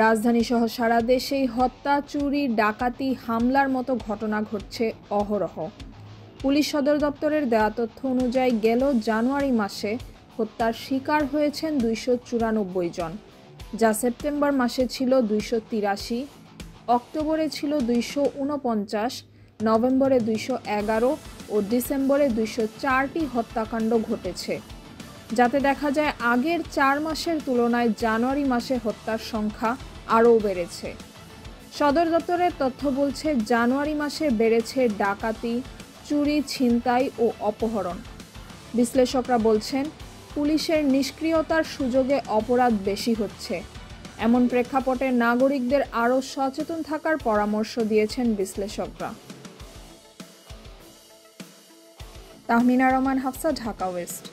রাজধানীসহ সারা দেশেই হত্যা, চুরি, ডাকাতি, হামলার মতো ঘটনা ঘটছে অহরহ। পুলিশ সদর দপ্তরের দেওয়া তথ্য অনুযায়ী গেল জানুয়ারি মাসে হত্যার শিকার হয়েছেন 294 জন, যা সেপ্টেম্বর মাসে ছিল 283, অক্টোবরে ছিল 249, নভেম্বরে 211 ও ডিসেম্বরে 204টি হত্যাকাণ্ড ঘটেছে, যাতে দেখা যায় আগের 4 মাসের তুলনায় জানুয়ারি মাসে হত্যার সংখ্যা আরও বেড়েছে। সদর দপ্তরের তথ্য বলছে জানুয়ারি মাসে বেড়েছে ডাকাতি, চুরি, ছিনতাই ও অপহরণ। বিশ্লেষকরা বলছেন পুলিশের নিষ্ক্রিয়তার সুযোগে অপরাধ বেশি হচ্ছে। এমন প্রেক্ষাপটে নাগরিকদের আরও সচেতন থাকার পরামর্শ দিয়েছেন বিশ্লেষকরা। তাহমিনা রহমান, হাফসা, ঢাকা ওয়েস্ট।